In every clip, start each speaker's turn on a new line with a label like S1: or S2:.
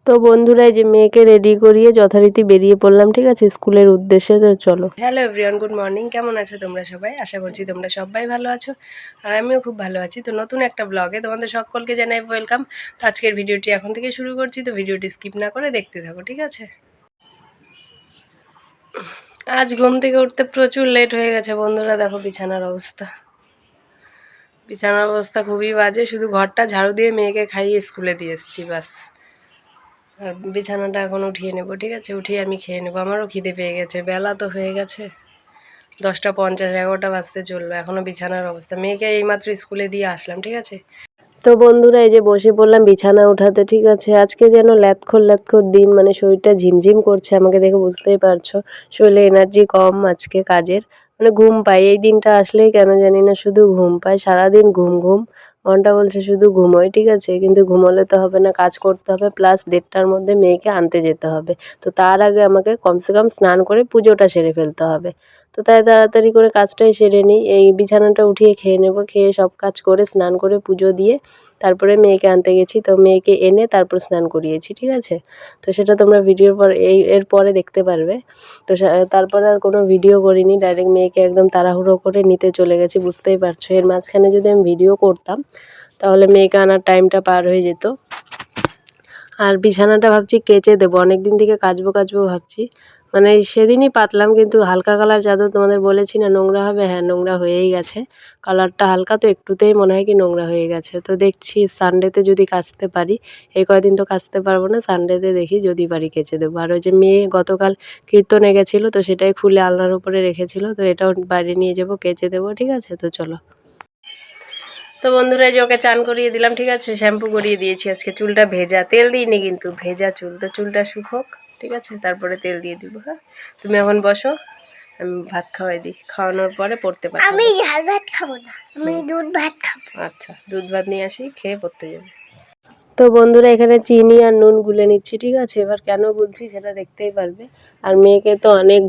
S1: তো বন্ধুরা এই যে মেয়েকে রেডি করিয়ে যথারীতি বেরিয়ে পড়লাম, ঠিক আছে, স্কুলের উদ্দেশ্যে। তো চলো। Hello everyone, good morning. কেমন আছো তোমরা সবাই? আশা করছি তোমরা সবাই ভালো আছো, আর আমিও খুব ভালো আছি। তো নতুন একটা ব্লগে তোমাদের সকলকে জানাই ওয়েলকাম। তো আজকের ভিডিওটি এখন থেকে শুরু করছি, তো ভিডিওটি স্কিপ না করে দেখতে থাকো, ঠিক আছে। আজ ঘুম থেকে উঠতে প্রচুর লেট হয়ে গেছে বন্ধুরা। দেখো বিছানার অবস্থা, বিছানার অবস্থা খুবই বাজে। শুধু ঘরটা ঝাড়ু দিয়ে মেয়েকে খাইয়ে স্কুলে দিয়ে এসেছি, বাস। আর বিছানাটা এখন উঠিয়ে নেব, ঠিক আছে। উঠিয়ে আমি খেয়ে নেবো, আমারও খিদে পেয়ে গেছে। বেলা তো হয়ে গেছে 10:50, 11টা বাজতে চললো, এখনও বিছানার অবস্থা। মেয়েকে এইমাত্র স্কুলে দিয়ে আসলাম, ঠিক আছে। তো বন্ধুরা এই যে বসে পড়লাম বিছানা উঠাতে, ঠিক আছে। আজকে যেন ল্যাথখোর ল্যাথখোর দিন, মানে শরীরটা ঝিমঝিম করছে, আমাকে দেখে বুঝতেই পারছো। শরীরে এনার্জি কম আজকে কাজের, মানে ঘুম পাই এই দিনটা আসলেই, কেন জানি না শুধু ঘুম পাই। সারাদিন ঘুম ঘুম, মনটা বলছে শুধু ঘুমোই, ঠিক আছে। কিন্তু ঘুমোলে তো হবে না, কাজ করতে হবে, প্লাস 1:30টার মধ্যে মেয়েকে আনতে যেতে হবে। তো তার আগে আমাকে কমসে কম স্নান করে পুজোটা সেরে ফেলতে হবে। তো তাই তাড়াতাড়ি করে কাজটাই সেরে নিই। এই বিছানাটা উঠিয়ে খেয়ে নেব, খেয়ে সব কাজ করে স্নান করে পুজো দিয়ে তারপরে মেয়েকে আনতে গেছি। তো মেয়েকে এনে তারপর স্নান করিয়েছি, ঠিক আছে। তো সেটা তোমরা ভিডিওর পর এর পরে দেখতে পারবে। তো তারপরে আর কোনো ভিডিও করিনি, ডাইরেক্ট মেয়েকে একদম তাড়াহুড়ো করে নিতে চলে গেছি, বুঝতেই পারছো। এর মাঝখানে যদি আমি ভিডিও করতাম তাহলে মেয়েকে আনার টাইমটা পার হয়ে যেত। আর বিছানাটা ভাবছি কেচে দেবো, অনেক দিন থেকে কাচবো কাচবো ভাবছি। মানে সেদিনই পাতলাম, কিন্তু হালকা কালার চাদর তোমাদের বলেছি না নোংরা হবে, হ্যাঁ নোংরা হয়েই গেছে। কালারটা হালকা, তো একটুতেই মনে হয় কি নোংরা হয়ে গেছে। তো দেখছি সানডেতে যদি কাচতে পারি। এই কয়দিন তো কাচতে পারবো না, সানডেতে দেখি যদি পারি কেচে দেবো। আর ওই যে মেয়ে গতকাল কীর্তনে গেছিলো, তো সেটাই খুলে আলনার উপরে রেখেছিল, তো এটাও বাইরে নিয়ে যাবো, কেচে দেবো, ঠিক আছে। তো চলো। তো বন্ধুরা এই যে ওকে চান করিয়ে দিলাম, ঠিক আছে। শ্যাম্পু করিয়ে দিয়েছি, আজকে চুলটা ভেজা, তেল দিইনি কিন্তু ভেজা চুল। তো চুলটা শুকোক, ঠিক আছে, তারপরে তেল দিয়ে দিব। হ্যাঁ, তুমি এখন বসো, আমি ভাত খাওয়াই দিই। খাওয়ানোর পরে পড়তে পারবো।
S2: আমি ঝাল ভাত খাবো না, আমি দুধ ভাত খাবো।
S1: আচ্ছা, দুধ ভাত নিয়ে আসি, খেয়ে পড়তে যাবে। তো বন্ধুরা এখানে চিনি আর নুন গুলে নিচ্ছি, ঠিক আছে। এবার কেন গুলছি সেটা দেখতেই পারবে। আর মেয়েকে তো অনেক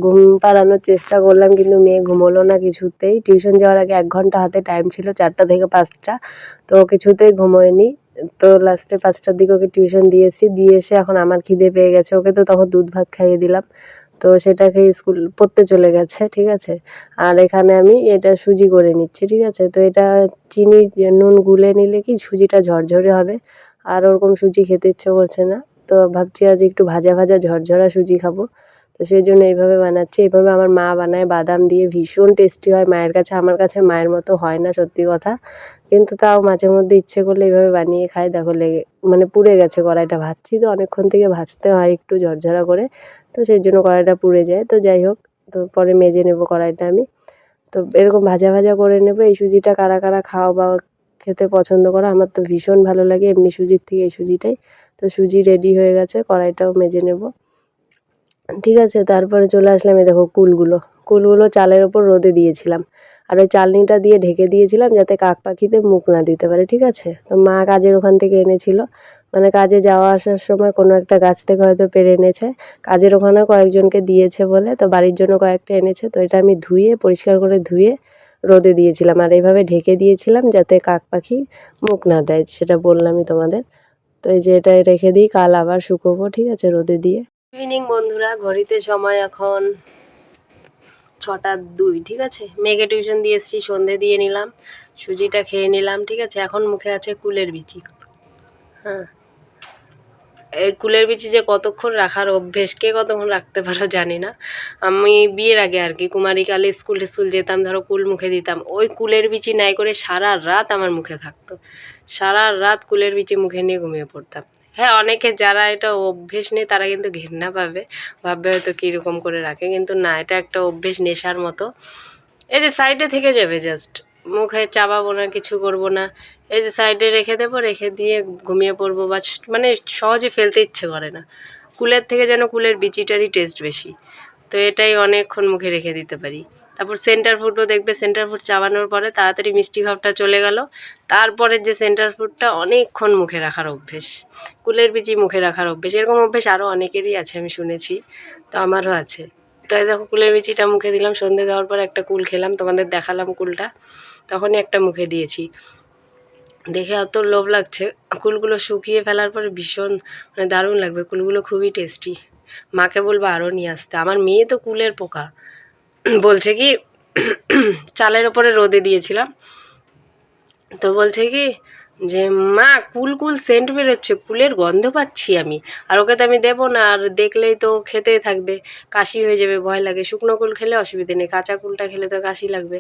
S1: ঘুম পাড়ানোর চেষ্টা করলাম, কিন্তু মেয়ে ঘুমোলো না কিছুতেই। টিউশন যাওয়ার আগে 1 ঘন্টা হাতে টাইম ছিল, 4টা থেকে 5টা, তো কিছুতেই ঘুমোয়নি। তো লাস্টে 5টার দিকে ওকে টিউশন দিয়েছি, দিয়ে এসে এখন আমার খিদে পেয়ে গেছে। ওকে তো তখন দুধ ভাত খাইয়ে দিলাম, তো সেটা খেয়ে স্কুল পড়তে চলে গেছে, ঠিক আছে। আর এখানে আমি এটা সুজি করে নিচ্ছি, ঠিক আছে। তো এটা চিনি নুন গুলে নিলে কি সুজিটা ঝরঝরে হবে, আর ওরকম সুজি খেতে ইচ্ছে করছে না। তো ভাবছি আজ একটু ভাজা ভাজা ঝরঝরা সুজি খাবো। তো সেই জন্য এইভাবে বানাচ্ছি। এইভাবে আমার মা বানায় বাদাম দিয়ে, ভীষণ টেস্টি হয় মায়ের কাছে। আমার কাছে মায়ের মতো হয় না, সত্যি কথা। কিন্তু তাও মাঝে মধ্যে ইচ্ছে করলে এইভাবে বানিয়ে খাই। দেখো লেগে মানে পুড়ে গেছে কড়াইটা, ভাজছি তো অনেকক্ষণ থেকে, ভাজতে হয় একটু ঝরঝরা করে, তো সেই জন্য কড়াইটা পুড়ে যায়। তো যাই হোক, তো পরে মেজে নেব কড়াইটা আমি। তো এরকম ভাজা ভাজা করে নেব। এই সুজিটা কারা কারা খাও বা খেতে পছন্দ করো, আমার তো ভীষণ ভালো লাগে এমনি সুজির থেকে এই সুজিটাই। তো সুজি রেডি হয়ে গেছে, কড়াইটাও মেজে নেব, ঠিক আছে। তারপরে চলে আসলাম, এই দেখো কুলগুলো চালের ওপর রোদে দিয়েছিলাম। আর ওই চালনিটা দিয়ে ঢেকে দিয়েছিলাম যাতে কাক পাখিতে মুখ না দিতে পারে, ঠিক আছে। তো মা কাজের ওখান থেকে এনেছিল, মানে কাজে যাওয়া আসার সময় কোনো একটা গাছ থেকে হয়তো পেরে এনেছে। কাজের ওখানে কয়েকজনকে দিয়েছে বলে, তো বাড়ির জন্য কয়েকটা এনেছে। তো এটা আমি ধুয়ে পরিষ্কার করে ধুয়ে রোদে দিয়েছিলাম, আর এইভাবে ঢেকে দিয়েছিলাম যাতে কাক পাখি মুখ না দেয়, সেটা বললামই তোমাদের। তো এই যে এটা রেখে দিই, কাল আবার শুকোবো, ঠিক আছে, রোদে দিয়ে। ইভিনিং বন্ধুরা, ঘড়িতে সময় এখন 6টা 2, ঠিক আছে। মেয়েকে টিউশন দিয়ে এসেছি, সন্ধে দিয়ে নিলাম, সুজিটা খেয়ে নিলাম, ঠিক আছে। এখন মুখে আছে কুলের বিচি। হ্যাঁ, এই কুলের বিচি যে কতক্ষণ রাখার অভ্যেস, কে কতক্ষণ রাখতে পারো জানি না। আমি বিয়ের আগে আর কি কুমারীকালে স্কুল যেতাম, ধরো কুল মুখে দিতাম, ওই কুলের বিচি নাই করে সারা রাত আমার মুখে থাকতো। সারা রাত কুলের বিচি মুখে নিয়ে ঘুমিয়ে পড়তাম। হ্যাঁ, অনেকে যারা এটা অভ্যেস নেই তারা কিন্তু ঘেন্না পাবে, ভাববে হয়তো কীরকম করে রাখে, কিন্তু না, এটা একটা অভ্যেস, নেশার মতো। এই যে সাইডে থেকে যাবে, জাস্ট মুখে চাবাবো না, কিছু করব না। এই যে সাইডে রেখে দেবো, রেখে দিয়ে ঘুমিয়ে পড়বো, বা মানে সহজে ফেলতে ইচ্ছে করে না। কুলের থেকে যেন কুলের বিচিটারই টেস্ট বেশি। তো এটাই অনেকক্ষণ মুখে রেখে দিতে পারি। তারপর সেন্টার ফুডও দেখবে, সেন্টার ফুড চাবানোর পরে তাড়াতাড়ি মিষ্টি ভাবটা চলে গেল। তারপরে যে সেন্টার ফুডটা অনেকক্ষণ মুখে রাখার অভ্যেস, কুলের বিচি মুখে রাখার অভ্যেস, এরকম অভ্যেস আরও অনেকেরই আছে, আমি শুনেছি। তো আমারও আছে। তাই দেখো কুলের বিচিটা মুখে দিলাম, সন্ধে দেওয়ার পর একটা কুল খেলাম, তোমাদের দেখালাম কুলটা, তখনই একটা মুখে দিয়েছি। দেখে এত লোভ লাগছে। কুলগুলো শুকিয়ে ফেলার পরে ভীষণ মানে দারুণ লাগবে, কুলগুলো খুবই টেস্টি। মাকে বলবো আরও নিয়ে আসতে। আমার মেয়ে তো কুলের পোকা, বলছে কি চালের ওপরে রোদে দিয়েছিলাম, তো বলছে কি যে মা কুল কুল সেন্ট বেরোচ্ছে, কুলের গন্ধ পাচ্ছি আমি। আর ওকে তো আমি দেবো না, আর দেখলেই তো খেতেই থাকবে, কাশি হয়ে যাবে, ভয় লাগে। শুকনো কুল খেলে অসুবিধে নেই, কাঁচা কুলটা খেলে তো কাশি লাগবে,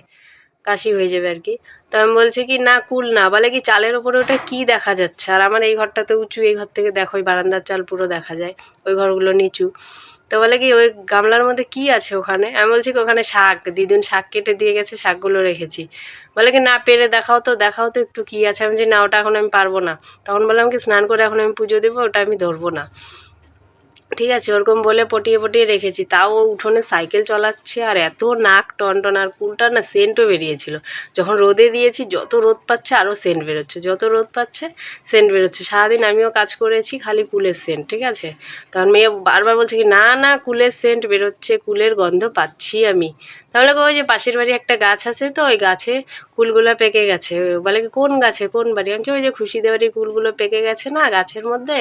S1: কাশি হয়ে যাবে আর কি। তো আমি বলছি কি না কুল না, বলে কি চালের ওপরে ওটা কি দেখা যাচ্ছে, আর আমার এই ঘরটা তো উঁচু, এই ঘর থেকে দেখো ওই বারান্দার চাল পুরো দেখা যায়, ওই ঘরগুলো নিচু। তো বলে কি ওই গামলার মধ্যে কি আছে ওখানে, আমি বলছি কি ওখানে শাক, দিদুন শাক কেটে দিয়ে গেছে, শাকগুলো রেখেছি। বলে কি না পেরে দেখাও তো, দেখাও তো একটু কী আছে। আমি বলছি না ওটা এখন আমি পারবো না। তখন বললাম কি স্নান করে এখন আমি পুজো দেবো, ওটা আমি ধরবো না, ঠিক আছে। ওরকম বলে পটিয়ে পটিয়ে রেখেছি। তাও ও উঠোনে সাইকেল চালাচ্ছে আর এত নাক টনটন, আর কুলটা না সেন্টও বেরিয়েছিল। যখন রোদে দিয়েছি, যত রোদ পাচ্ছে আরও সেন্ট বেরোচ্ছে, যত রোদ পাচ্ছে সেন্ট বেরোচ্ছে। সারাদিন আমিও কাজ করেছি, খালি কুলের সেন্ট, ঠিক আছে। তখন মেয়ে বারবার বলছে কি না না কুলের সেন্ট বেরোচ্ছে, কুলের গন্ধ পাচ্ছি আমি। তাহলে ওই যে পাশের বাড়ি একটা গাছ আছে, তো ওই গাছে কুলগুলো পেকে গেছে। বলে কি কোন গাছে, কোন বাড়ি? আমি বলছি ওই যে খুশিদের বাড়ির কুলগুলো পেকে গেছে না গাছের মধ্যে,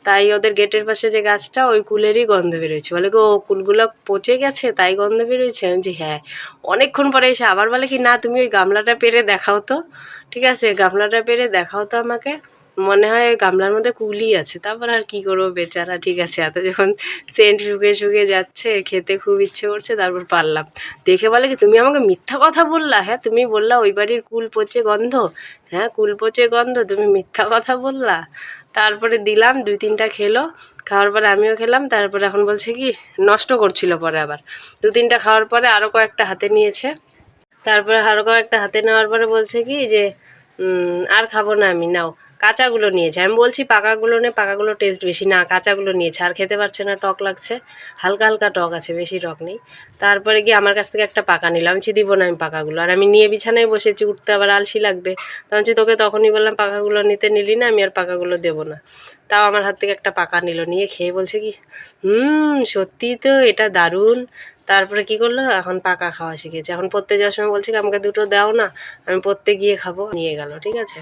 S1: তাই ওদের গেটের পাশে যে গাছটা ওই কুলেরই গন্ধ বেরোচ্ছে। বলে গো কুলগুলো পচে গেছে তাই গন্ধ বেরোচ্ছে? আমি বলছি হ্যাঁ। অনেকক্ষণ পরে এসে আবার বলে কি না তুমি ওই গামলাটা পেরে দেখাও তো, ঠিক আছে, গামলাটা পেরে দেখাও তো আমাকে, মনে হয় ওই গামলার মধ্যে কুলই আছে। তারপর আর কি করবো বেচারা, ঠিক আছে, এত যখন সেন্ট শুকিয়ে শুকিয়ে যাচ্ছে, খেতে খুব ইচ্ছে করছে, তারপর পারলাম। দেখে বলে কি তুমি আমাকে মিথ্যা কথা বললা, হ্যাঁ তুমি বললা ওই বাড়ির কুল পচে গন্ধ, হ্যাঁ কুল পচে গন্ধ, তুমি মিথ্যা কথা বললা। তারপরে দিলাম, 2-3টা খেলো, খাওয়ার পরে আমিও খেলাম। তারপরে এখন বলছে কি নষ্ট করছিল, পরে আবার 2-3টা খাওয়ার পরে আরও কয়েকটা হাতে নিয়েছে। তারপরে আরও কয়েকটা হাতে নেওয়ার পরে বলছে কি যে আর খাবো না আমি, নাও। কাঁচাগুলো নিয়েছে, আমি বলছি পাকাগুলো নে, পাকাগুলো টেস্ট বেশি, না কাঁচাগুলো নিয়েছে। আর খেতে পারছে না, টক লাগছে, হালকা হালকা টক আছে, বেশি টক নেই। তারপরে গিয়ে আমার কাছ থেকে একটা পাকা নিলাম, আমি দিব না আমি পাকাগুলো, আর আমি নিয়ে বিছানায় বসেছি, উঠতে আবার আলসি লাগবে। তখন তোকে তখনই বললাম পাকাগুলো নিতে, নিলি না, আমি আর পাকাগুলো দেবো না। তাও আমার হাত থেকে একটা পাকা নিল, নিয়ে খেয়ে বলছে কি সত্যিই তো এটা দারুণ। তারপরে কি করলো, এখন পাকা খাওয়া শিখেছে। এখন পড়তে যাওয়ার সময় বলছে কি আমাকে দুটো দাও না, আমি পড়তে গিয়ে খাবো। নিয়ে গেল, ঠিক আছে,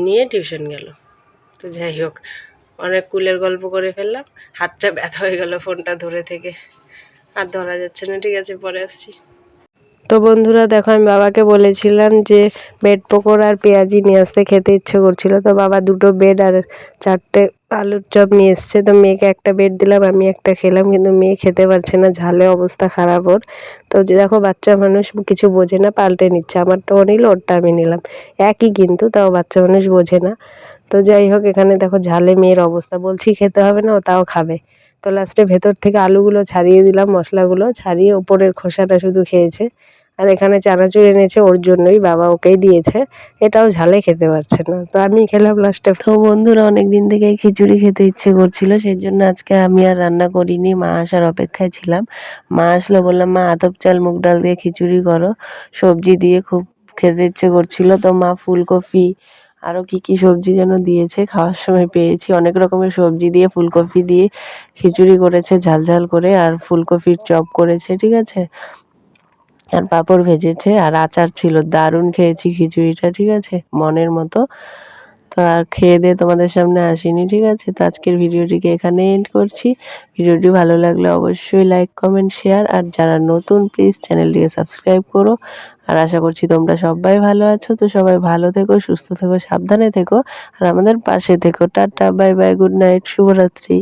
S1: নিয়ে টিউশন গেল। তো যাই হোক, অনেক কুলের গল্প করে ফেললাম, হাতটা ব্যথা হয়ে গেল ফোনটা ধরে থেকে, আর ধরা যাচ্ছে না, ঠিক আছে, পরে আসছি। তো বন্ধুরা দেখো, আমি বাবাকে বলেছিলাম যে ব্রেড পকোড়া আর পেঁয়াজি নিয়ে আসতে, খেতে ইচ্ছে করছিল। তো বাবা 2টো ব্রেড আর 4টে আলুর চপ নিয়ে এসছে। তো মেয়েকে একটা ব্রেড দিলাম, আমি একটা খেলাম, কিন্তু মেয়ে খেতে পারছে না, ঝালে অবস্থা খারাপ ওর। তো যে দেখো বাচ্চা মানুষ কিছু বোঝে না, পাল্টে নিচ্ছে, আমারটাও নিল, ওরটা আমি নিলাম, একই কিন্তু তাও বাচ্চা মানুষ বোঝে না। তো যাই হোক, এখানে দেখো ঝালে মেয়ের অবস্থা, বলছি খেতে হবে না, ও তাও খাবে। তো লাস্টে ভেতর থেকে আলুগুলো ছাড়িয়ে দিলাম, মশলাগুলো ছাড়িয়ে ওপরের খোসাটা শুধু খেয়েছে। আর এখানে চানাচুর এনেছে ওর জন্যই, বাবা ওকেই দিয়েছে, এটাও ঝালে খেতে পারছে না, তো আমি খেলাম লাস্টে। তো বন্ধুরা অনেক দিন থেকে খিচুড়ি খেতে ইচ্ছে করছিল, সেই জন্য আজকে আমি আর রান্না করিনি, মা আসার অপেক্ষায় ছিলাম। মা আসলো, বললাম মা আতপ চাল মুগ ডাল দিয়ে খিচুড়ি করো, সবজি দিয়ে, খুব খেতে ইচ্ছে করছিল। তো মা ফুলকপি আরও কি কি সবজি যেন দিয়েছে, খাওয়ার সময় পেয়েছি, অনেক রকমের সবজি দিয়ে ফুলকপি দিয়ে খিচুড়ি করেছে ঝাল ঝাল করে, আর ফুলকপির চপ করেছে, ঠিক আছে, আর পাঁপড় ভেজেছে, আর আচার ছিল। দারুণ খেয়েছি খিচুড়িটা, ঠিক আছে, মনের মতো। তো আর খেয়ে দিয়ে তোমাদের সামনে আসিনি, ঠিক আছে। তো আজকের ভিডিওটিকে এখানে এন্ড করছি। ভিডিওটি ভালো লাগলে অবশ্যই লাইক কমেন্ট শেয়ার, আর যারা নতুন প্লিজ চ্যানেলটিকে সাবস্ক্রাইব করো। আর আশা করছি তোমরা সবাই ভালো আছো। তো সবাই ভালো থেকো, সুস্থ থেকো, সাবধানে থেকো, আর আমাদের পাশে থেকো। Tata, bye bye, good night, শুভরাত্রি।